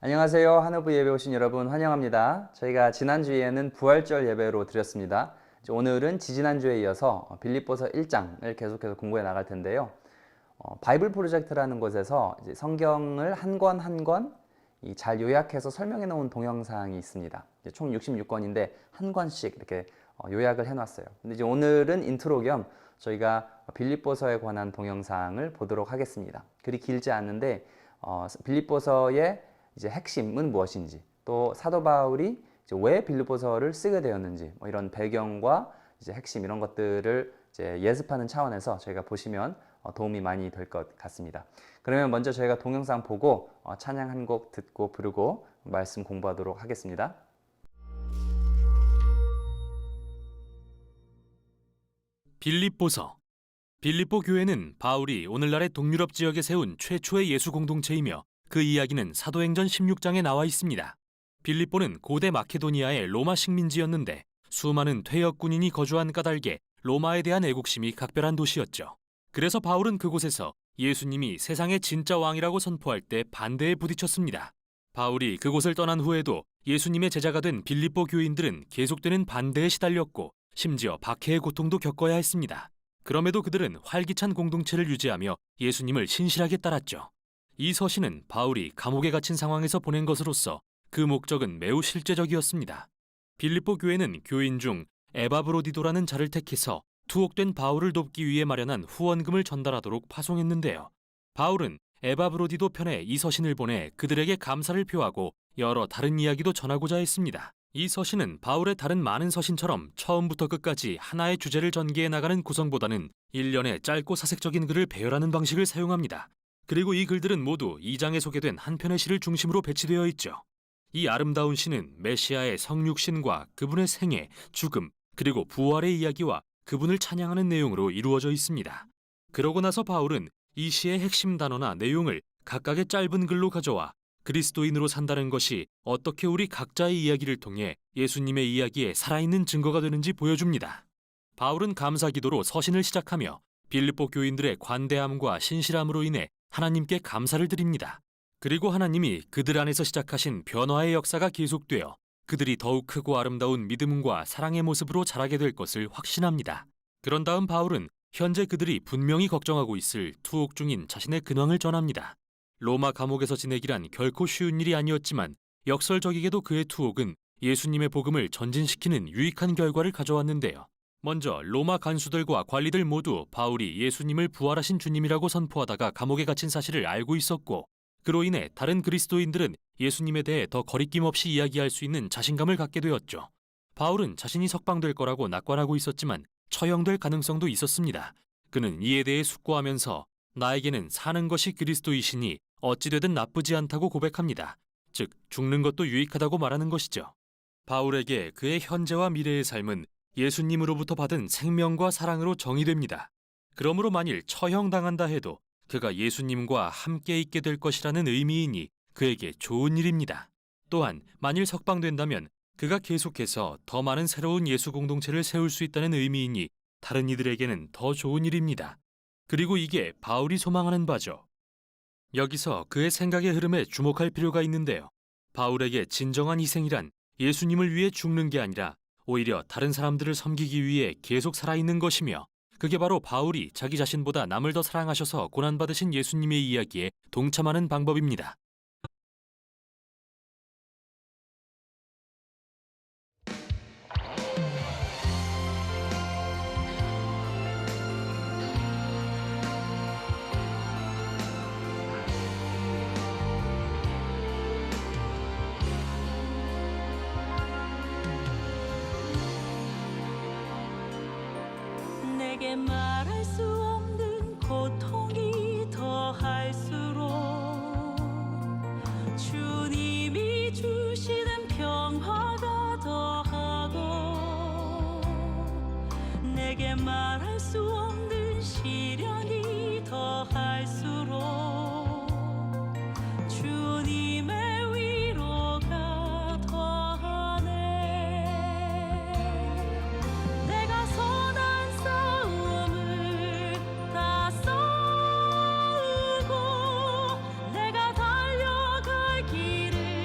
안녕하세요. 한우부 예배 오신 여러분 환영합니다. 저희가 지난주에는 부활절 예배로 드렸습니다. 오늘은 지지난주에 이어서 빌립보서 1장을 계속해서 공부해 나갈 텐데요. 바이블 프로젝트라는 곳에서 이제 성경을 한 권 한 권 잘 요약해서 설명해 놓은 동영상이 있습니다. 총 66권인데 한 권씩 이렇게 요약을 해 놨어요. 근데 이제 오늘은 인트로 겸 저희가 빌립보서에 관한 동영상을 보도록 하겠습니다. 그리 길지 않은데 빌립보서의 이제 핵심은 무엇인지, 또 사도 바울이 이제 왜 빌립보서를 쓰게 되었는지, 이런 배경과 이제 핵심 이런 것들을 이제 예습하는 차원에서 저희가 보시면 도움이 많이 될 것 같습니다. 그러면 먼저 저희가 동영상 보고 찬양 한 곡 듣고 부르고 말씀 공부하도록 하겠습니다. 빌립보서. 빌립보 교회는 바울이 오늘날의 동유럽 지역에 세운 최초의 예수 공동체이며 그 이야기는 사도행전 16장에 나와 있습니다. 빌립보는 고대 마케도니아의 로마 식민지였는데 수많은 퇴역 군인이 거주한 까닭에 로마에 대한 애국심이 각별한 도시였죠. 그래서 바울은 그곳에서 예수님이 세상의 진짜 왕이라고 선포할 때 반대에 부딪혔습니다. 바울이 그곳을 떠난 후에도 예수님의 제자가 된 빌립보 교인들은 계속되는 반대에 시달렸고 심지어 박해의 고통도 겪어야 했습니다. 그럼에도 그들은 활기찬 공동체를 유지하며 예수님을 신실하게 따랐죠. 이 서신은 바울이 감옥에 갇힌 상황에서 보낸 것으로서 그 목적은 매우 실제적이었습니다. 빌립보 교회는 교인 중 에바브로디도라는 자를 택해서 투옥된 바울을 돕기 위해 마련한 후원금을 전달하도록 파송했는데요. 바울은 에바브로디도 편에 이 서신을 보내 그들에게 감사를 표하고 여러 다른 이야기도 전하고자 했습니다. 이 서신은 바울의 다른 많은 서신처럼 처음부터 끝까지 하나의 주제를 전개해 나가는 구성보다는 일련의 짧고 사색적인 글을 배열하는 방식을 사용합니다. 그리고 이 글들은 모두 2장에 소개된 한 편의 시를 중심으로 배치되어 있죠. 이 아름다운 시는 메시아의 성육신과 그분의 생애, 죽음, 그리고 부활의 이야기와 그분을 찬양하는 내용으로 이루어져 있습니다. 그러고 나서 바울은 이 시의 핵심 단어나 내용을 각각의 짧은 글로 가져와 그리스도인으로 산다는 것이 어떻게 우리 각자의 이야기를 통해 예수님의 이야기에 살아있는 증거가 되는지 보여줍니다. 바울은 감사 기도로 서신을 시작하며 빌립보 교인들의 관대함과 신실함으로 인해 하나님께 감사를 드립니다. 그리고 하나님이 그들 안에서 시작하신 변화의 역사가 계속되어 그들이 더욱 크고 아름다운 믿음과 사랑의 모습으로 자라게 될 것을 확신합니다. 그런 다음 바울은 현재 그들이 분명히 걱정하고 있을 투옥 중인 자신의 근황을 전합니다. 로마 감옥에서 지내기란 결코 쉬운 일이 아니었지만 역설적이게도 그의 투옥은 예수님의 복음을 전진시키는 유익한 결과를 가져왔는데요. 먼저 로마 간수들과 관리들 모두 바울이 예수님을 부활하신 주님이라고 선포하다가 감옥에 갇힌 사실을 알고 있었고, 그로 인해 다른 그리스도인들은 예수님에 대해 더 거리낌 없이 이야기할 수 있는 자신감을 갖게 되었죠. 바울은 자신이 석방될 거라고 낙관하고 있었지만 처형될 가능성도 있었습니다. 그는 이에 대해 숙고하면서 나에게는 사는 것이 그리스도이시니 어찌되든 나쁘지 않다고 고백합니다. 즉, 죽는 것도 유익하다고 말하는 것이죠. 바울에게 그의 현재와 미래의 삶은 예수님으로부터 받은 생명과 사랑으로 정의됩니다. 그러므로 만일 처형당한다 해도 그가 예수님과 함께 있게 될 것이라는 의미이니 그에게 좋은 일입니다. 또한 만일 석방된다면 그가 계속해서 더 많은 새로운 예수 공동체를 세울 수 있다는 의미이니 다른 이들에게는 더 좋은 일입니다. 그리고 이게 바울이 소망하는 바죠. 여기서 그의 생각의 흐름에 주목할 필요가 있는데요. 바울에게 진정한 희생이란 예수님을 위해 죽는 게 아니라 오히려 다른 사람들을 섬기기 위해 계속 살아있는 것이며, 그게 바로 바울이 자기 자신보다 남을 더 사랑하셔서 고난받으신 예수님의 이야기에 동참하는 방법입니다. 내게 말할 수 없는 고통이 더할수록 주님이 주시는 평화가 더하고, 내게 말할 수 없는 시련이 더할수록 주님의 위로가 더하네. 내가 선한 싸움을 다 싸우고 내가 달려갈 길을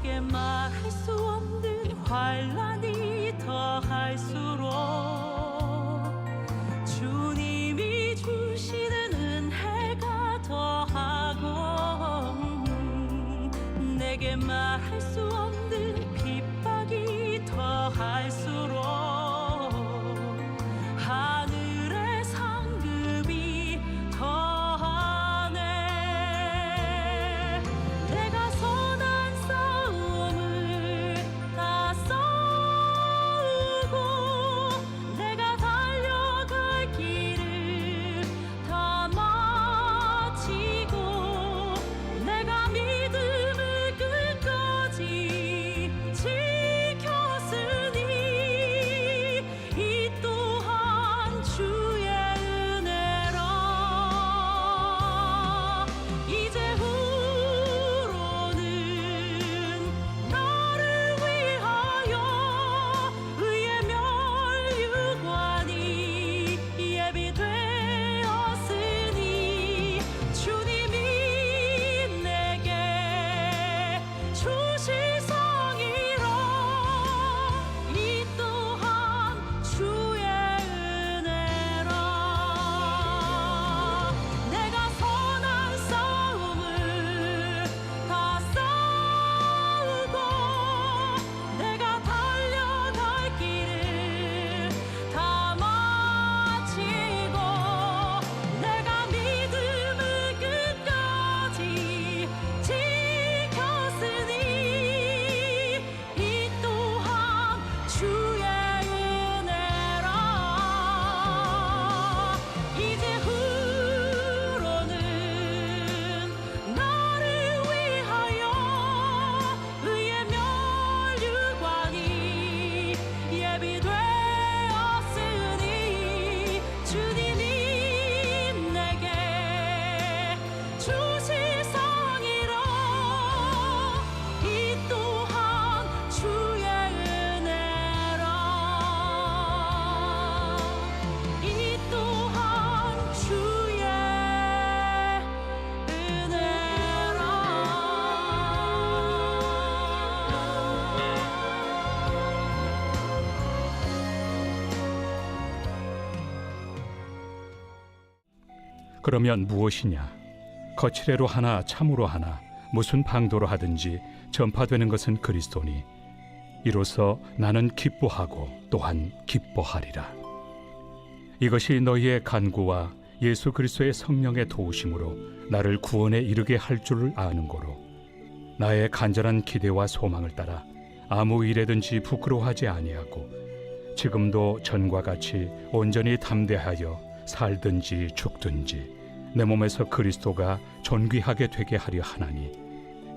내게 말할 수 없는 환란이 더할수록 주님이 주시는 은혜가 더하고 내게 말할 수 없는 핍박이 더할수록 하늘의 상급이 더하네. 내가 선한 싸움을 다 싸우고 내가 달려갈 길을 다 마치고 내가 믿음을 끝까지 지켰으니 이 또한 주의 은혜라. 이제 후로는 나를 위하여 의의 면류관이 예비되었으니 주님이 내게 주시성이라. 이 또한 주의 은혜라. 내가 선한 싸움을 다 싸우고 내가 달려갈 길을 다 마치고 내가 믿음을 끝까지 지켰으니 이 또한 주의 은혜라. 이제 후로는 나를 위하여 의의 면류관이 예비되었으니 주님이 내게 주시성이라. 이 또한 주의 은혜라. 이 또한 주의 그러면 무엇이냐? 거칠애로 하나 참으로 하나 무슨 방도로 하든지 전파되는 것은 그리스도니 이로써 나는 기뻐하고 또한 기뻐하리라. 이것이 너희의 간구와 예수 그리스도의 성령의 도우심으로 나를 구원에 이르게 할 줄을 아는 고로 나의 간절한 기대와 소망을 따라 아무 일에든지 부끄러워하지 아니하고 지금도 전과 같이 온전히 담대하여 살든지 죽든지 내 몸에서 그리스도가 존귀하게 되게 하려 하나니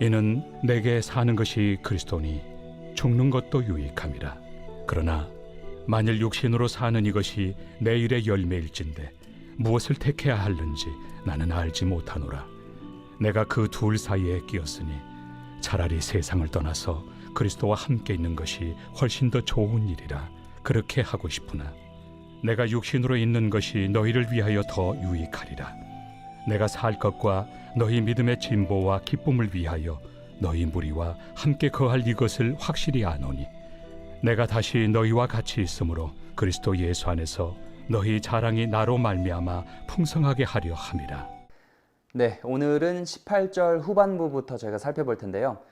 이는 내게 사는 것이 그리스도니 죽는 것도 유익함이라. 그러나 만일 육신으로 사는 이것이 내일의 열매일진데 무엇을 택해야 하는지 나는 알지 못하노라. 내가 그 둘 사이에 끼었으니 차라리 세상을 떠나서 그리스도와 함께 있는 것이 훨씬 더 좋은 일이라 그렇게 하고 싶으나 내가 육신으로 있는 것이 너희를 위하여 더 유익하리라. 내가 살 것과 너희 믿음의 진보와 기쁨을 위하여 너희 무리와 함께 거할 이것을 확실히 아노니 내가 다시 너희와 같이 있으므로 그리스도 예수 안에서 너희 자랑이 나로 말미암아 풍성하게 하려 함이라. 네, 오늘은 18절 후반부부터 저희가 살펴볼 텐데요.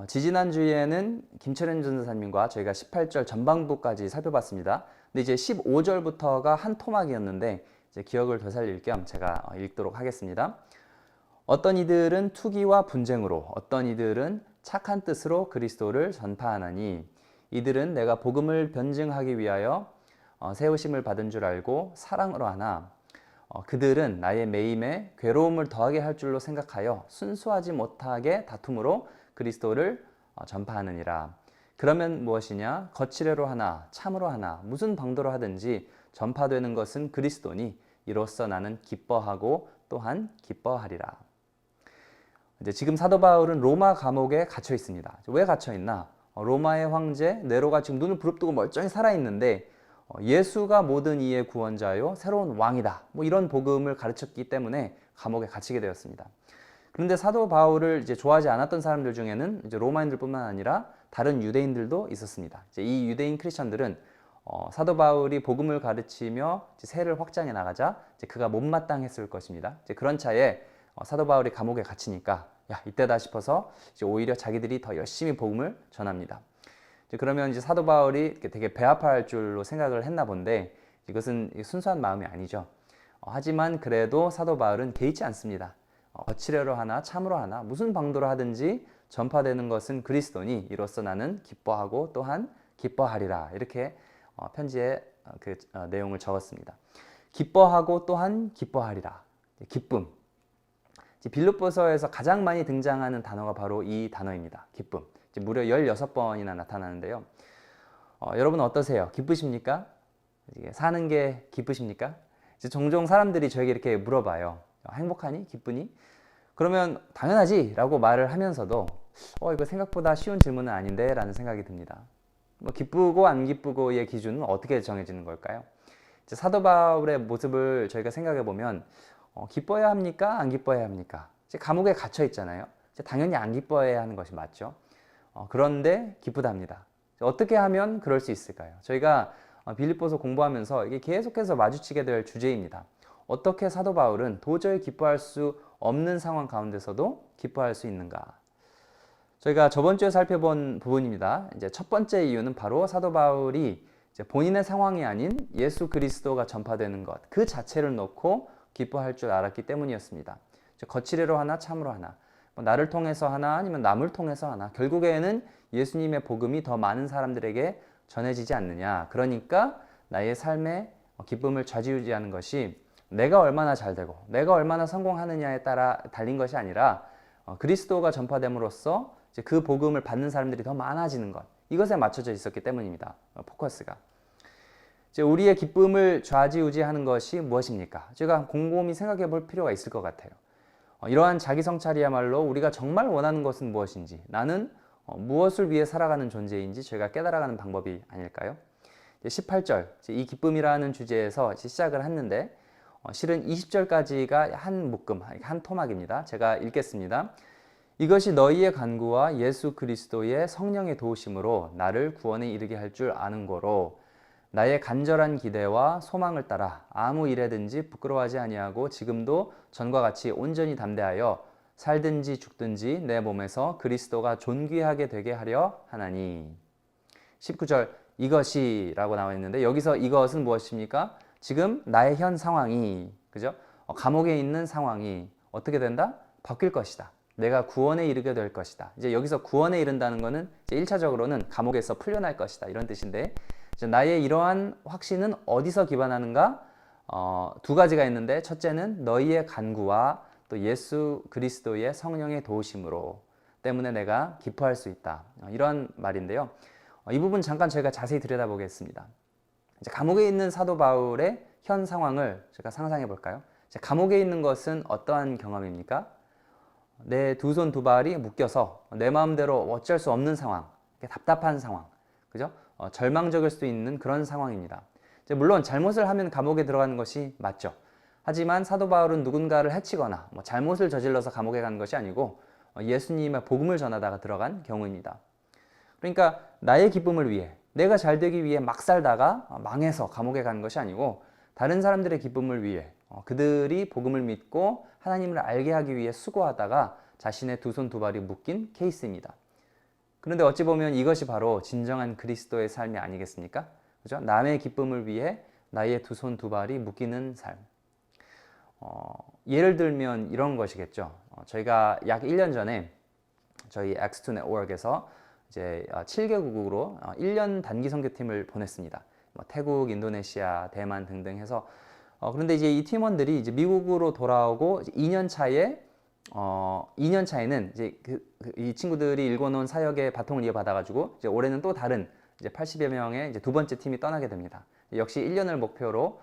지지난주에는 김철현 전도사님과 저희가 18절 전반부까지 살펴봤습니다. 근데 이제 15절부터가 한 토막이었는데 이제 기억을 되살릴 겸 제가 읽도록 하겠습니다. 어떤 이들은 투기와 분쟁으로, 어떤 이들은 착한 뜻으로 그리스도를 전파하나니 이들은 내가 복음을 변증하기 위하여 세우심을 받은 줄 알고 사랑으로 하나 그들은 나의 매임에 괴로움을 더하게 할 줄로 생각하여 순수하지 못하게 다툼으로 그리스도를 전파하느니라. 그러면 무엇이냐? 거칠애로 하나 참으로 하나 무슨 방도로 하든지 전파되는 것은 그리스도니 이로써 나는 기뻐하고 또한 기뻐하리라. 이제 지금 사도 바울은 로마 감옥에 갇혀 있습니다. 왜 갇혀 있나? 로마의 황제 네로가 지금 눈을 부릅뜨고 멀쩡히 살아있는데 예수가 모든 이의 구원자요 새로운 왕이다. 뭐 이런 복음을 가르쳤기 때문에 감옥에 갇히게 되었습니다. 그런데 사도 바울을 이제 좋아하지 않았던 사람들 중에는 이제 로마인들뿐만 아니라 다른 유대인들도 있었습니다. 이제 이 유대인 크리스천들은 사도 바울이 복음을 가르치며 이제 세를 확장해 나가자 이제 그가 못마땅했을 것입니다. 이제 그런 차에 사도 바울이 감옥에 갇히니까 야 이때다 싶어서 이제 오히려 자기들이 더 열심히 복음을 전합니다. 이제 그러면 이제 사도 바울이 되게 배아파할 줄로 생각을 했나 본데 이것은 순수한 마음이 아니죠. 하지만 그래도 사도 바울은 개의치 않습니다. 거칠애로 하나 참으로 하나 무슨 방도로 하든지 전파되는 것은 그리스도니 이로써 나는 기뻐하고 또한 기뻐하리라 이렇게 편지에 그 내용을 적었습니다. 기뻐하고 또한 기뻐하리라. 기쁨. 빌립보서에서 가장 많이 등장하는 단어가 바로 이 단어입니다. 기쁨. 무려 16번이나 나타나는데요. 여러분 어떠세요? 기쁘십니까? 사는 게 기쁘십니까? 종종 사람들이 저에게 이렇게 물어봐요. 행복하니? 기쁘니? 그러면 당연하지 라고 말을 하면서도 이거 생각보다 쉬운 질문은 아닌데 라는 생각이 듭니다. 기쁘고 안 기쁘고의 기준은 어떻게 정해지는 걸까요? 사도 바울의 모습을 저희가 생각해 보면 기뻐해야 합니까? 안 기뻐해야 합니까? 감옥에 갇혀 있잖아요. 당연히 안 기뻐해야 하는 것이 맞죠. 그런데 기쁘답니다. 어떻게 하면 그럴 수 있을까요? 저희가 빌립보서 공부하면서 이게 계속해서 마주치게 될 주제입니다. 어떻게 사도 바울은 도저히 기뻐할 수 없는 상황 가운데서도 기뻐할 수 있는가? 저희가 저번 주에 살펴본 부분입니다. 이제 첫 번째 이유는 바로 사도 바울이 이제 본인의 상황이 아닌 예수 그리스도가 전파되는 것, 그 자체를 놓고 기뻐할 줄 알았기 때문이었습니다. 거칠애로 하나 참으로 하나, 나를 통해서 하나 아니면 남을 통해서 하나, 결국에는 예수님의 복음이 더 많은 사람들에게 전해지지 않느냐. 그러니까 나의 삶의 기쁨을 좌지우지하는 것이 내가 얼마나 잘 되고 내가 얼마나 성공하느냐에 따라 달린 것이 아니라 그리스도가 전파됨으로써 이제 그 복음을 받는 사람들이 더 많아지는 것, 이것에 맞춰져 있었기 때문입니다. 포커스가. 이제 우리의 기쁨을 좌지우지하는 것이 무엇입니까? 제가 곰곰이 생각해 볼 필요가 있을 것 같아요. 이러한 자기 성찰이야말로 우리가 정말 원하는 것은 무엇인지, 나는 무엇을 위해 살아가는 존재인지 저희가 깨달아가는 방법이 아닐까요? 18절, 이 기쁨이라는 주제에서 시작을 했는데 실은 20절까지가 한 묶음, 한 토막입니다. 제가 읽겠습니다. 이것이 너희의 간구와 예수 그리스도의 성령의 도우심으로 나를 구원에 이르게 할 줄 아는 거로 나의 간절한 기대와 소망을 따라 아무 일에든지 부끄러워하지 아니하고 지금도 전과 같이 온전히 담대하여 살든지 죽든지 내 몸에서 그리스도가 존귀하게 되게 하려 하나니. 19절 이것이 라고 나와 있는데 여기서 이것은 무엇입니까? 지금 나의 현 상황이, 그죠? 감옥에 있는 상황이 어떻게 된다? 바뀔 것이다. 내가 구원에 이르게 될 것이다. 이제 여기서 구원에 이른다는 것은 이제 1차적으로는 감옥에서 풀려날 것이다. 이런 뜻인데 이제 나의 이러한 확신은 어디서 기반하는가? 두 가지가 있는데 첫째는 너희의 간구와 또 예수 그리스도의 성령의 도우심으로 때문에 내가 기뻐할 수 있다. 이런 말인데요. 이 부분 잠깐 저희가 자세히 들여다보겠습니다. 이제 감옥에 있는 사도 바울의 현 상황을 제가 상상해 볼까요? 감옥에 있는 것은 어떠한 경험입니까? 내 두 손 두 발이 묶여서 내 마음대로 어쩔 수 없는 상황, 답답한 상황, 그죠? 절망적일 수 있는 그런 상황입니다. 물론 잘못을 하면 감옥에 들어가는 것이 맞죠. 하지만 사도 바울은 누군가를 해치거나 잘못을 저질러서 감옥에 가는 것이 아니고 예수님의 복음을 전하다가 들어간 경우입니다. 그러니까 나의 기쁨을 위해, 내가 잘 되기 위해 막 살다가 망해서 감옥에 가는 것이 아니고 다른 사람들의 기쁨을 위해 그들이 복음을 믿고 하나님을 알게 하기 위해 수고하다가 자신의 두 손 두 발이 묶인 케이스입니다. 그런데 어찌 보면 이것이 바로 진정한 그리스도의 삶이 아니겠습니까? 그죠? 남의 기쁨을 위해 나의 두 손 두 발이 묶이는 삶. 예를 들면 이런 것이겠죠. 저희가 약 1년 전에 저희 X2 Network에서 이제 7개국으로 1년 단기 선교팀을 보냈습니다. 태국, 인도네시아, 대만 등등 해서 그런데 이제 이 팀원들이 이제 미국으로 돌아오고 2년 차에는 이제 이 친구들이 읽어놓은 사역의 바통을 이어받아가지고 이제 올해는 또 다른 이제 80여 명의 이제 두 번째 팀이 떠나게 됩니다. 역시 1년을 목표로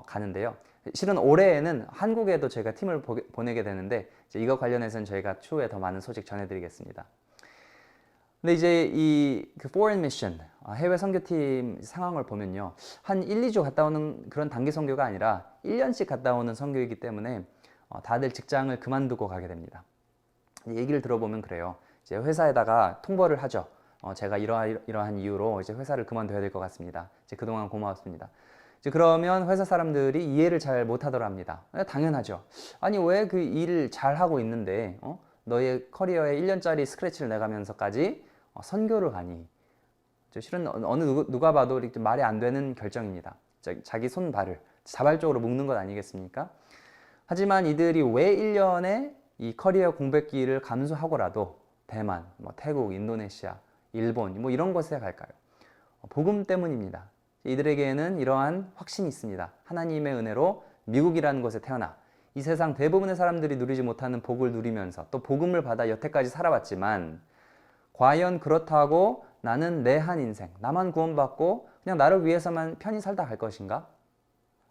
가는데요. 실은 올해에는 한국에도 저희가 팀을 보내게 되는데 이제 이거 관련해서는 저희가 추후에 더 많은 소식 전해드리겠습니다. 근데 이제 그 foreign mission, 해외 선교팀 상황을 보면요. 한 1, 2주 갔다 오는 그런 단기 선교가 아니라 1년씩 갔다 오는 선교이기 때문에 다들 직장을 그만두고 가게 됩니다. 얘기를 들어보면 그래요. 이제 회사에다가 통보를 하죠. 제가 이러한 이유로 이제 회사를 그만둬야 될 것 같습니다. 이제 그동안 고마웠습니다. 이제 그러면 회사 사람들이 이해를 잘 못하더라 합니다. 당연하죠. 아니 왜 그 일을 잘 하고 있는데 너의 커리어에 1년짜리 스크래치를 내가면서까지 선교를 가니? 실은 어느 누가 봐도 이렇게 말이 안 되는 결정입니다. 자기 손발을 자발적으로 묶는 것 아니겠습니까? 하지만 이들이 왜 1년에 이 커리어 공백기를 감수하고라도 대만, 태국, 인도네시아, 일본 이런 곳에 갈까요? 복음 때문입니다. 이들에게는 이러한 확신이 있습니다. 하나님의 은혜로 미국이라는 곳에 태어나 이 세상 대부분의 사람들이 누리지 못하는 복을 누리면서 또 복음을 받아 여태까지 살아왔지만 과연 그렇다고 나는 내 한 인생, 나만 구원받고 그냥 나를 위해서만 편히 살다 갈 것인가?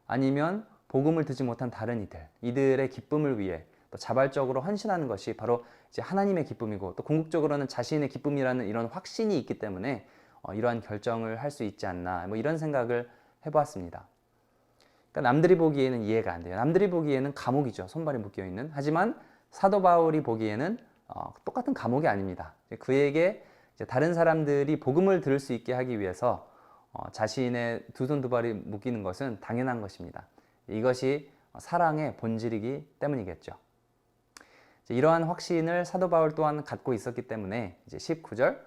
아니면 복음을 듣지 못한 다른 이들의 기쁨을 위해 또 자발적으로 헌신하는 것이 바로 이제 하나님의 기쁨이고 또 궁극적으로는 자신의 기쁨이라는 이런 확신이 있기 때문에 이러한 결정을 할 수 있지 않나 이런 생각을 해보았습니다. 그러니까 남들이 보기에는 이해가 안 돼요. 남들이 보기에는 감옥이죠. 손발이 묶여 있는. 하지만 사도 바울이 보기에는 똑같은 감옥이 아닙니다. 그에게 이제 다른 사람들이 복음을 들을 수 있게 하기 위해서 자신의 두 손 두 발이 묶이는 것은 당연한 것입니다. 이것이 사랑의 본질이기 때문이겠죠. 이러한 확신을 사도 바울 또한 갖고 있었기 때문에 이제 19절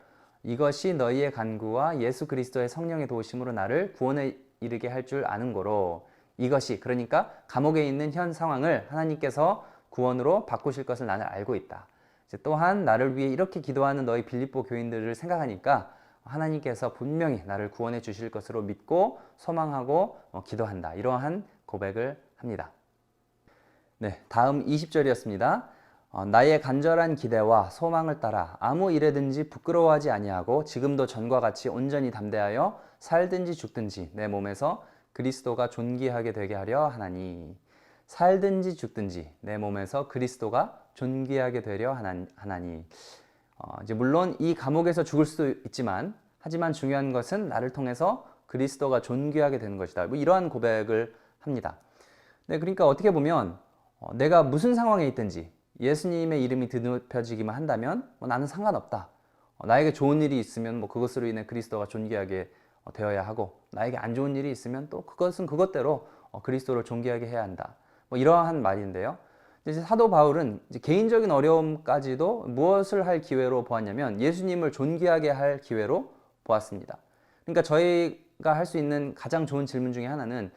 이것이 너희의 간구와 예수 그리스도의 성령의 도우심으로 나를 구원에 이르게 할 줄 아는 거로 이것이 그러니까 감옥에 있는 현 상황을 하나님께서 구원으로 바꾸실 것을 나는 알고 있다. 이제 또한 나를 위해 이렇게 기도하는 너희 빌립보 교인들을 생각하니까 하나님께서 분명히 나를 구원해 주실 것으로 믿고 소망하고 기도한다. 이러한 고백을 합니다. 네, 다음 20절이었습니다. 나의 간절한 기대와 소망을 따라 아무 일에든지 부끄러워하지 아니하고 지금도 전과 같이 온전히 담대하여 살든지 죽든지 내 몸에서 그리스도가 존귀하게 되게 하려 하나니 살든지 죽든지 내 몸에서 그리스도가 존귀하게 되려 하나니 이제 물론 이 감옥에서 죽을 수도 있지만 하지만 중요한 것은 나를 통해서 그리스도가 존귀하게 되는 것이다. 이러한 고백을 합니다. 네, 그러니까 어떻게 보면 내가 무슨 상황에 있든지 예수님의 이름이 드높여지기만 한다면 나는 상관없다. 나에게 좋은 일이 있으면 그것으로 인해 그리스도가 존귀하게 되어야 하고 나에게 안 좋은 일이 있으면 또 그것은 그것대로 그리스도를 존귀하게 해야 한다. 이러한 말인데요. 이제 사도 바울은 이제 개인적인 어려움까지도 무엇을 할 기회로 보았냐면 예수님을 존귀하게 할 기회로 보았습니다. 그러니까 저희가 할 수 있는 가장 좋은 질문 중에 하나는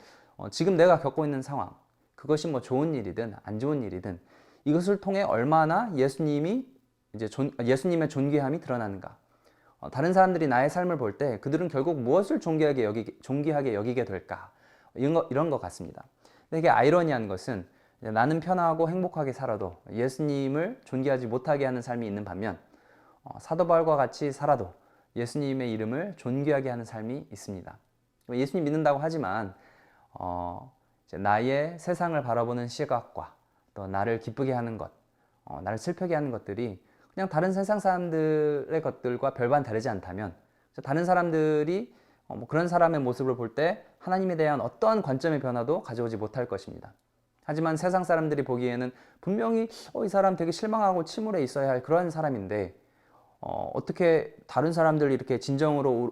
지금 내가 겪고 있는 상황, 그것이 좋은 일이든 안 좋은 일이든 이것을 통해 얼마나 예수님의 존귀함이 드러나는가. 다른 사람들이 나의 삶을 볼 때 그들은 결국 무엇을 존귀하게 여기게 될까? 이런 것 같습니다. 근데 이게 아이러니한 것은 나는 편하고 행복하게 살아도 예수님을 존귀하지 못하게 하는 삶이 있는 반면 사도 바울과 같이 살아도 예수님의 이름을 존귀하게 하는 삶이 있습니다. 예수님 믿는다고 하지만 나의 세상을 바라보는 시각과 또 나를 기쁘게 하는 것, 나를 슬프게 하는 것들이 그냥 다른 세상 사람들의 것들과 별반 다르지 않다면 다른 사람들이 그런 사람의 모습을 볼 때 하나님에 대한 어떠한 관점의 변화도 가져오지 못할 것입니다. 하지만 세상 사람들이 보기에는 분명히 이 사람 되게 실망하고 침울해 있어야 할 그런 사람인데 어떻게 다른 사람들을 이렇게 진정으로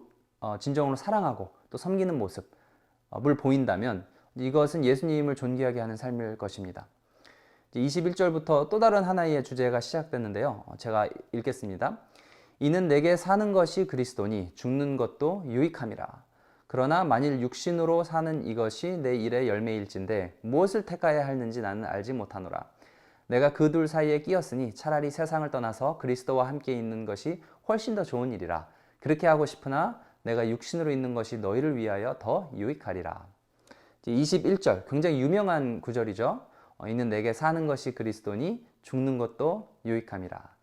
사랑하고 또 섬기는 모습을 보인다면 이것은 예수님을 존귀하게 하는 삶일 것입니다. 21절부터 또 다른 하나의 주제가 시작됐는데요. 제가 읽겠습니다. 이는 내게 사는 것이 그리스도니 죽는 것도 유익함이라. 그러나 만일 육신으로 사는 이것이 내 일의 열매일진데 무엇을 택하여야 하는지 나는 알지 못하노라. 내가 그 둘 사이에 끼었으니 차라리 세상을 떠나서 그리스도와 함께 있는 것이 훨씬 더 좋은 일이라. 그렇게 하고 싶으나 내가 육신으로 있는 것이 너희를 위하여 더 유익하리라. 21절 굉장히 유명한 구절이죠. 이는 내게 사는 것이 그리스도니 죽는 것도 유익함이라.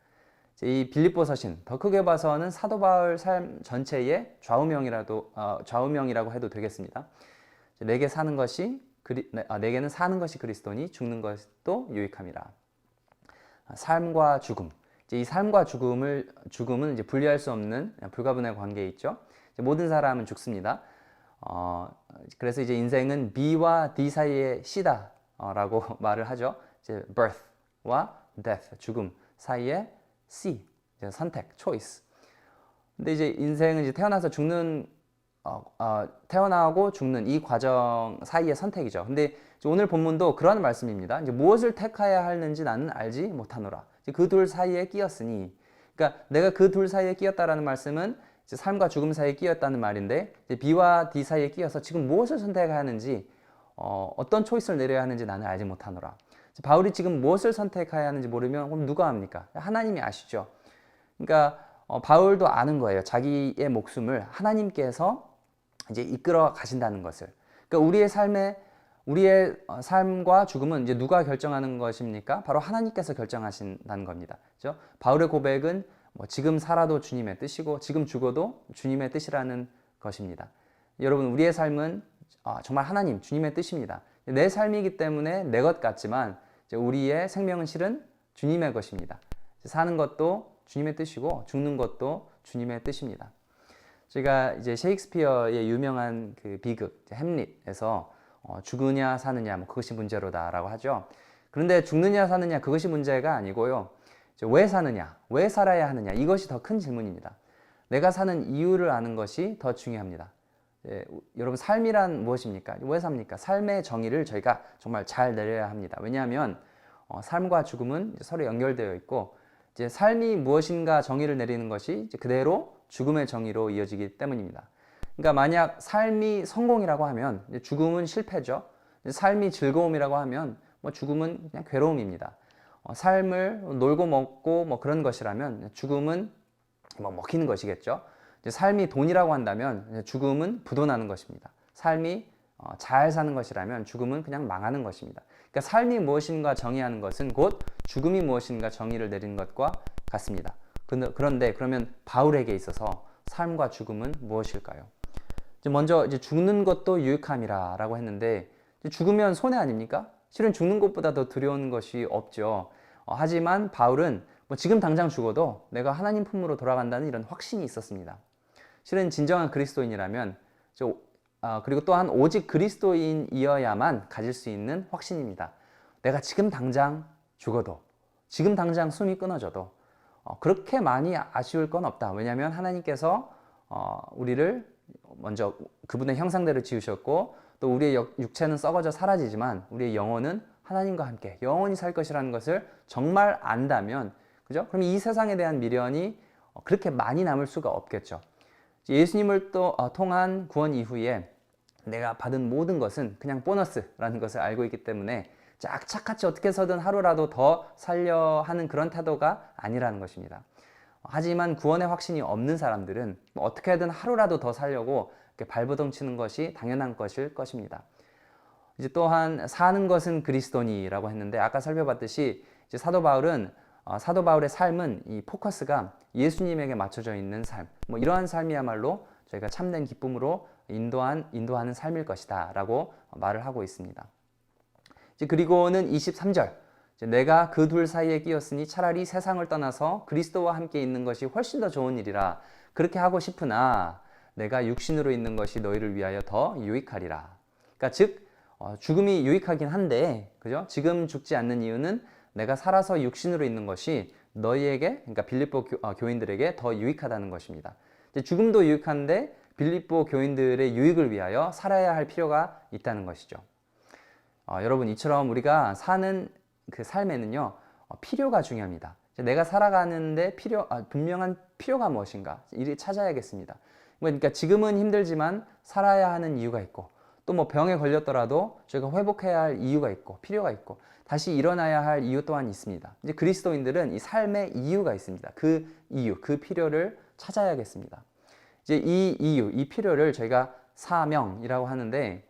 이 빌립보서신 더 크게 봐서는 사도 바울 삶 전체의 좌우명이라고 해도 되겠습니다. 내게는 사는 것이 그리스도니 죽는 것도 유익함이라. 삶과 죽음. 이 삶과 죽음은 이제 분리할 수 없는 불가분의 관계에 있죠. 모든 사람은 죽습니다. 그래서 이제 인생은 B와 D 사이의 C다라고 말을 하죠. 이제 birth와 death, 죽음 사이에 C, 이제 선택, choice. 근데 이제 인생은 이제 태어나고 죽는 이 과정 사이의 선택이죠. 근데 이제 오늘 본문도 그런 말씀입니다. 이제 무엇을 택하여야 하는지 나는 알지 못하노라. 그 둘 사이에 끼었으니, 그러니까 내가 그 둘 사이에 끼었다라는 말씀은 이제 삶과 죽음 사이에 끼었다는 말인데, 이제 B와 D 사이에 끼어서 지금 무엇을 선택해야 하는지, 어떤 초이스를 내려야 하는지 나는 알지 못하노라. 바울이 지금 무엇을 선택해야 하는지 모르면 그럼 누가 합니까? 하나님이 아시죠. 그러니까 바울도 아는 거예요. 자기의 목숨을 하나님께서 이제 이끌어 가신다는 것을. 그러니까 우리의 삶과 죽음은 이제 누가 결정하는 것입니까? 바로 하나님께서 결정하신다는 겁니다. 그렇죠? 바울의 고백은 뭐 지금 살아도 주님의 뜻이고 지금 죽어도 주님의 뜻이라는 것입니다. 여러분, 우리의 삶은 정말 하나님, 주님의 뜻입니다. 내 삶이기 때문에 내 것 같지만 이제 우리의 생명은 실은 주님의 것입니다. 사는 것도 주님의 뜻이고 죽는 것도 주님의 뜻입니다. 제가 이제 셰익스피어의 유명한 그 비극 햄릿에서 죽으냐 사느냐 뭐 그것이 문제로다라고 하죠. 그런데 죽느냐 사느냐 그것이 문제가 아니고요. 왜 사느냐, 왜 살아야 하느냐 이것이 더 큰 질문입니다. 내가 사는 이유를 아는 것이 더 중요합니다. 여러분, 삶이란 무엇입니까? 왜 삽니까? 삶의 정의를 저희가 정말 잘 내려야 합니다. 왜냐하면 삶과 죽음은 서로 연결되어 있고 이제 삶이 무엇인가 정의를 내리는 것이 이제 그대로 죽음의 정의로 이어지기 때문입니다. 그러니까 만약 삶이 성공이라고 하면 이제 죽음은 실패죠. 삶이 즐거움이라고 하면 뭐 죽음은 그냥 괴로움입니다. 삶을 놀고 먹고 뭐 그런 것이라면 죽음은 뭐 먹히는 것이겠죠. 이제 삶이 돈이라고 한다면 죽음은 부도나는 것입니다. 삶이 잘 사는 것이라면 죽음은 그냥 망하는 것입니다. 그러니까 삶이 무엇인가 정의하는 것은 곧 죽음이 무엇인가 정의를 내리는 것과 같습니다. 그런데 그러면 바울에게 있어서 삶과 죽음은 무엇일까요? 먼저 이제 죽는 것도 유익함이라고 했는데 죽으면 손해 아닙니까? 실은 죽는 것보다 더 두려운 것이 없죠. 하지만 바울은 뭐 지금 당장 죽어도 내가 하나님 품으로 돌아간다는 이런 확신이 있었습니다. 실은 진정한 그리스도인이라면 그리고 또한 오직 그리스도인이어야만 가질 수 있는 확신입니다. 내가 지금 당장 죽어도, 지금 당장 숨이 끊어져도 그렇게 많이 아쉬울 건 없다. 왜냐하면 하나님께서 우리를 먼저 그분의 형상대로 지으셨고 또 우리의 육체는 썩어져 사라지지만 우리의 영혼은 하나님과 함께 영원히 살 것이라는 것을 정말 안다면, 그죠? 그럼 이 세상에 대한 미련이 그렇게 많이 남을 수가 없겠죠. 예수님을 또 통한 구원 이후에 내가 받은 모든 것은 그냥 보너스라는 것을 알고 있기 때문에 악착같이 어떻게 해서든 하루라도 더 살려 하는 그런 태도가 아니라는 것입니다. 하지만 구원의 확신이 없는 사람들은 어떻게든 하루라도 더 살려고 발버둥 치는 것이 당연한 것일 것입니다. 이제 또한 사는 것은 그리스도니라고 했는데 아까 살펴봤듯이 이제 사도 바울의 삶은 이 포커스가 예수님에게 맞춰져 있는 삶, 뭐 이러한 삶이야말로 저희가 참된 기쁨으로 인도하는 삶일 것이다라고 말을 하고 있습니다. 이제 그리고는 23절, 내가 그 둘 사이에 끼었으니 차라리 세상을 떠나서 그리스도와 함께 있는 것이 훨씬 더 좋은 일이라. 그렇게 하고 싶으나 내가 육신으로 있는 것이 너희를 위하여 더 유익하리라. 그러니까 즉 죽음이 유익하긴 한데, 그죠? 지금 죽지 않는 이유는 내가 살아서 육신으로 있는 것이 너희에게, 그러니까 빌립보 교인들에게 더 유익하다는 것입니다. 이제 죽음도 유익한데 빌립보 교인들의 유익을 위하여 살아야 할 필요가 있다는 것이죠. 여러분, 이처럼 우리가 사는 그 삶에는요, 필요가 중요합니다. 내가 살아가는데 분명한 필요가 무엇인가 이를 찾아야겠습니다. 그러니까 지금은 힘들지만 살아야 하는 이유가 있고, 또 뭐 병에 걸렸더라도 저희가 회복해야 할 이유가 있고 필요가 있고 다시 일어나야 할 이유 또한 있습니다. 이제 그리스도인들은 이 삶의 이유가 있습니다. 그 이유, 그 필요를 찾아야겠습니다. 이제 이 이유, 이 필요를 저희가 사명이라고 하는데,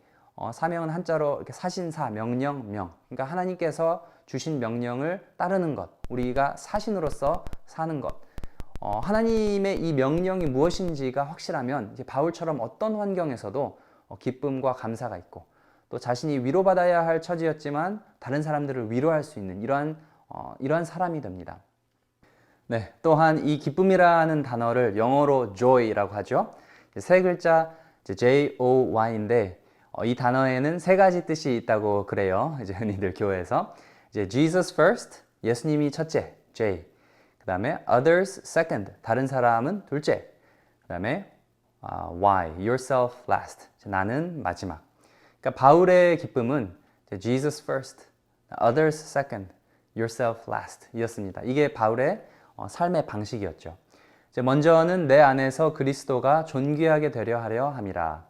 사명은 한자로 이렇게 사신사, 명령, 명. 그러니까 하나님께서 주신 명령을 따르는 것, 우리가 사신으로서 사는 것. 하나님의 이 명령이 무엇인지가 확실하면 이제 바울처럼 어떤 환경에서도 기쁨과 감사가 있고, 또 자신이 위로받아야 할 처지였지만 다른 사람들을 위로할 수 있는 이러한 사람이 됩니다. 네, 또한 이 기쁨이라는 단어를 영어로 joy라고 하죠. 세 글자 J-O-Y인데 이 단어에는 세 가지 뜻이 있다고 그래요. 이제 흔히들 교회에서 이제 Jesus first, 예수님이 첫째, J. 그다음에 others second, 다른 사람은 둘째. 그다음에 why, yourself last, 나는 마지막. 그러니까 바울의 기쁨은 Jesus first, others second, yourself last 이었습니다. 이게 바울의 삶의 방식이었죠. 먼저는 내 안에서 그리스도가 존귀하게 되려 하려 함이라.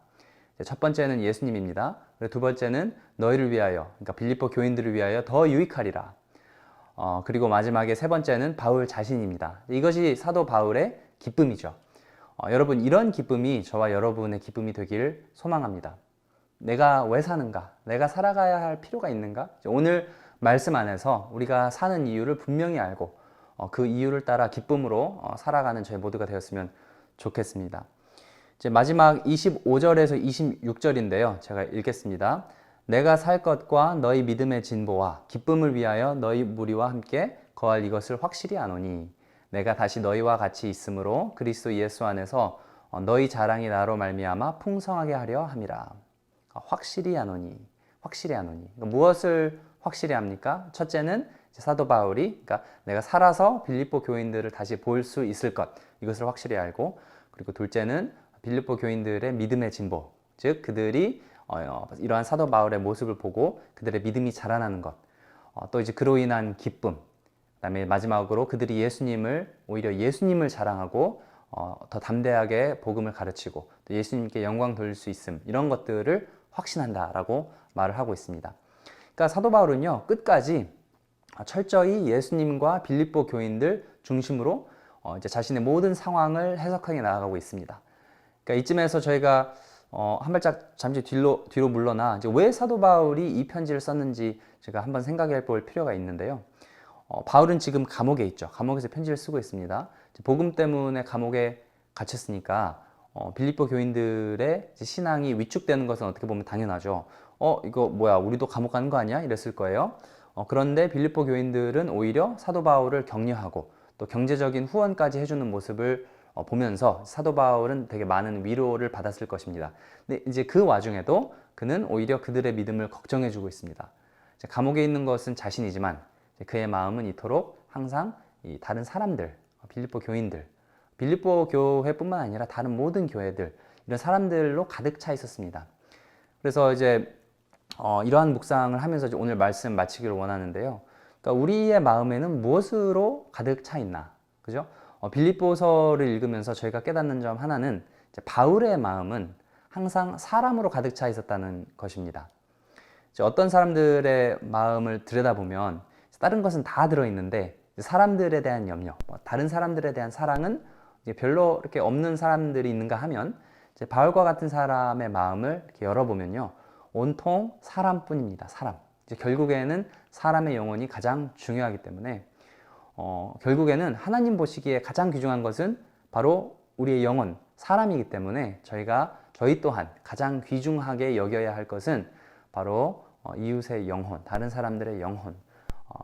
첫 번째는 예수님입니다. 두 번째는 너희를 위하여, 그러니까 빌립보 교인들을 위하여 더 유익하리라. 그리고 마지막에 세 번째는 바울 자신입니다. 이것이 사도 바울의 기쁨이죠. 여러분, 이런 기쁨이 저와 여러분의 기쁨이 되길 소망합니다. 내가 왜 사는가? 내가 살아가야 할 필요가 있는가? 오늘 말씀 안에서 우리가 사는 이유를 분명히 알고 그 이유를 따라 기쁨으로 살아가는 저희 모두가 되었으면 좋겠습니다. 이제 마지막 25절에서 26절인데요. 제가 읽겠습니다. 내가 살 것과 너희 믿음의 진보와 기쁨을 위하여 너희 무리와 함께 거할 이것을 확실히 아노니 내가 다시 너희와 같이 있으므로 그리스도 예수 안에서 너희 자랑이 나로 말미암아 풍성하게 하려 함이라. 확실히 아노니, 확실히 아노니. 그러니까 무엇을 확실히 합니까? 첫째는 사도 바울이, 그러니까 내가 살아서 빌립보 교인들을 다시 볼 수 있을 것, 이것을 확실히 알고, 그리고 둘째는 빌립보 교인들의 믿음의 진보, 즉 그들이 이러한 사도 바울의 모습을 보고 그들의 믿음이 자라나는 것, 또 이제 그로 인한 기쁨, 그다음에 마지막으로 그들이 오히려 예수님을 자랑하고 더 담대하게 복음을 가르치고 또 예수님께 영광 돌릴 수 있음, 이런 것들을 확신한다라고 말을 하고 있습니다. 그러니까 사도 바울은요, 끝까지 철저히 예수님과 빌립보 교인들 중심으로 이제 자신의 모든 상황을 해석하게 나아가고 있습니다. 그러니까 이쯤에서 저희가 한 발짝 잠시 뒤로 물러나 이제 왜 사도 바울이 이 편지를 썼는지 제가 한번 생각해 볼 필요가 있는데요. 바울은 지금 감옥에 있죠. 감옥에서 편지를 쓰고 있습니다. 복음 때문에 감옥에 갇혔으니까 빌립보 교인들의 신앙이 위축되는 것은 어떻게 보면 당연하죠. 이거 뭐야, 우리도 감옥 가는 거 아니야? 이랬을 거예요. 그런데 빌립보 교인들은 오히려 사도 바울을 격려하고 또 경제적인 후원까지 해주는 모습을 보면서 사도 바울은 되게 많은 위로를 받았을 것입니다. 근데 이제 그 와중에도 그는 오히려 그들의 믿음을 걱정해주고 있습니다. 감옥에 있는 것은 자신이지만 그의 마음은 이토록 항상 이 다른 사람들, 빌립보 교인들, 빌립보 교회뿐만 아니라 다른 모든 교회들, 이런 사람들로 가득 차 있었습니다. 그래서 이제 이러한 묵상을 하면서 이제 오늘 말씀 마치기를 원하는데요. 그러니까 우리의 마음에는 무엇으로 가득 차 있나, 그죠? 빌립보서를 읽으면서 저희가 깨닫는 점 하나는 이제 바울의 마음은 항상 사람으로 가득 차 있었다는 것입니다. 이제 어떤 사람들의 마음을 들여다보면 다른 것은 다 들어있는데 사람들에 대한 염려, 다른 사람들에 대한 사랑은 이제 별로 이렇게 없는 사람들이 있는가 하면 이제 바울과 같은 사람의 마음을 이렇게 열어보면요, 온통 사람뿐입니다. 사람. 이제 결국에는 사람의 영혼이 가장 중요하기 때문에 결국에는 하나님 보시기에 가장 귀중한 것은 바로 우리의 영혼, 사람이기 때문에 저희 또한 가장 귀중하게 여겨야 할 것은 바로 이웃의 영혼, 다른 사람들의 영혼.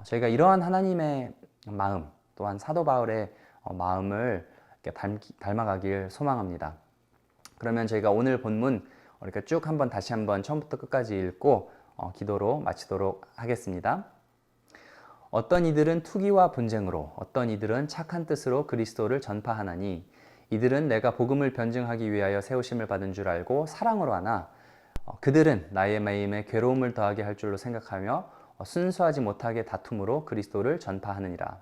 저희가 이러한 하나님의 마음, 또한 사도 바울의 마음을 닮아가길 소망합니다. 그러면 저희가 오늘 본문 이렇게 쭉 다시 한번 처음부터 끝까지 읽고 기도로 마치도록 하겠습니다. 어떤 이들은 투기와 분쟁으로, 어떤 이들은 착한 뜻으로 그리스도를 전파하나니 이들은 내가 복음을 변증하기 위하여 세우심을 받은 줄 알고 사랑으로 하나 그들은 나의 매임에 괴로움을 더하게 할 줄로 생각하며 순수하지 못하게 다툼으로 그리스도를 전파하느니라.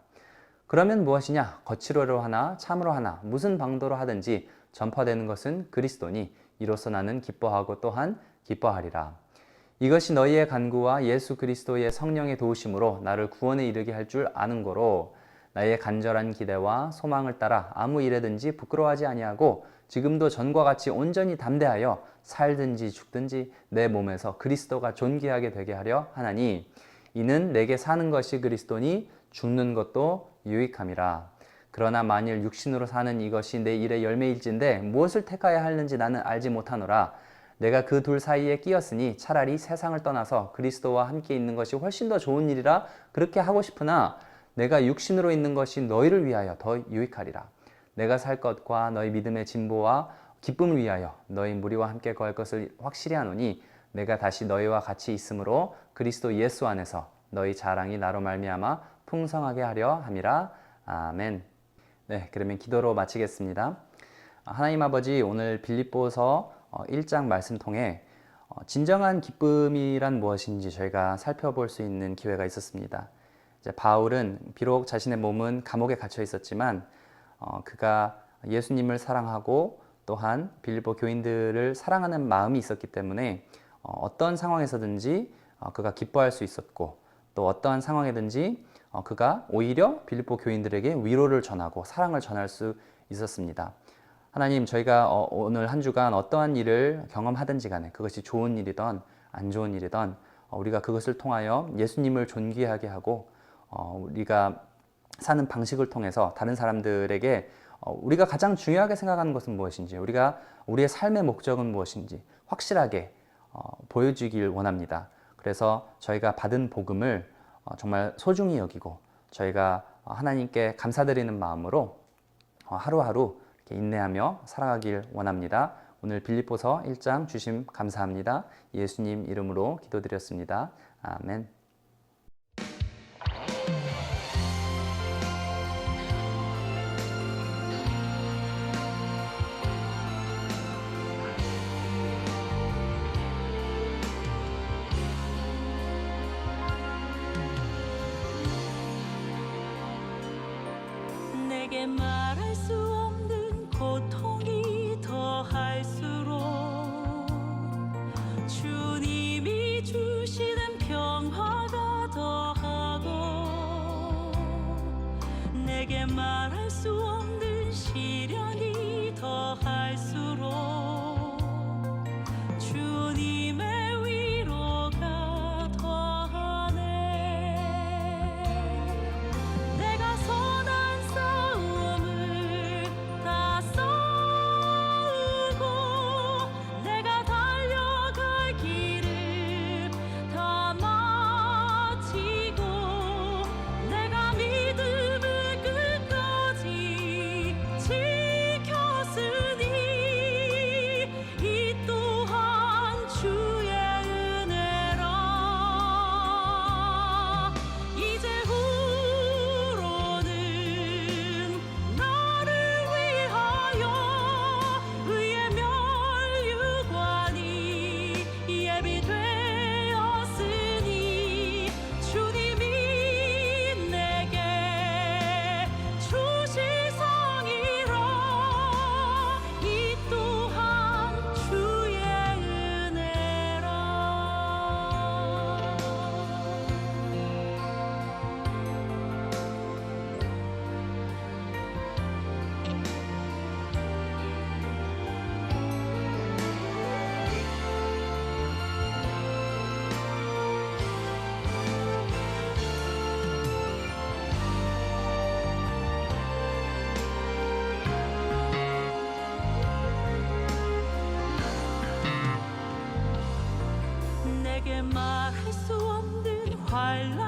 그러면 무엇이냐? 거칠어로 하나 참으로 하나 무슨 방도로 하든지 전파되는 것은 그리스도니 이로써 나는 기뻐하고 또한 기뻐하리라. 이것이 너희의 간구와 예수 그리스도의 성령의 도우심으로 나를 구원에 이르게 할 줄 아는 거로 나의 간절한 기대와 소망을 따라 아무 일에든지 부끄러워하지 아니하고 지금도 전과 같이 온전히 담대하여 살든지 죽든지 내 몸에서 그리스도가 존귀하게 되게 하려 하나니 이는 내게 사는 것이 그리스도니 죽는 것도 유익함이라. 그러나 만일 육신으로 사는 이것이 내 일의 열매일진데 무엇을 택하여 하는지 나는 알지 못하노라. 내가 그 둘 사이에 끼었으니 차라리 세상을 떠나서 그리스도와 함께 있는 것이 훨씬 더 좋은 일이라 그렇게 하고 싶으나 내가 육신으로 있는 것이 너희를 위하여 더 유익하리라. 내가 살 것과 너희 믿음의 진보와 기쁨을 위하여 너희 무리와 함께 거할 것을 확실히 하노니 내가 다시 너희와 같이 있으므로 그리스도 예수 안에서 너희 자랑이 나로 말미암아 풍성하게 하려 함이라. 아멘. 네, 그러면 기도로 마치겠습니다. 하나님 아버지, 오늘 빌립보서 1장 말씀 통해 진정한 기쁨이란 무엇인지 저희가 살펴볼 수 있는 기회가 있었습니다. 이제 바울은 비록 자신의 몸은 감옥에 갇혀 있었지만 그가 예수님을 사랑하고 또한 빌립보 교인들을 사랑하는 마음이 있었기 때문에 어떤 상황에서든지 그가 기뻐할 수 있었고, 또 어떠한 상황이든지 그가 오히려 빌립보 교인들에게 위로를 전하고 사랑을 전할 수 있었습니다. 하나님, 저희가 오늘 한 주간 어떠한 일을 경험하든지 간에 그것이 좋은 일이든 안 좋은 일이든 우리가 그것을 통하여 예수님을 존귀하게 하고 우리가 사는 방식을 통해서 다른 사람들에게 우리가 가장 중요하게 생각하는 것은 무엇인지, 우리의 삶의 목적은 무엇인지 확실하게 보여주길 원합니다. 그래서 저희가 받은 복음을 정말 소중히 여기고 저희가 하나님께 감사드리는 마음으로 하루하루 이렇게 인내하며 살아가길 원합니다. 오늘 빌립보서 1장 주심 감사합니다. 예수님 이름으로 기도드렸습니다. 아멘. 내게 말할 수 없는 고통이 더할수록 주님이 주시는 평화가 더하고, 내게 말할 수 없는 시련이 더할수록 주님의 위로가 더하네. 내가 선한 싸움을 다 싸우고 내가 달려갈 길을 다 마치고 내가 믿음을 끝까지 지켰으니 이 또한 주의 은혜라. 이제 후로는 나를 위하여 의의 멸류관이 예비되었으니 주님이 내게 주실 상이라. 이 또한 주의 은혜라. 내게 말할 수 없는 환란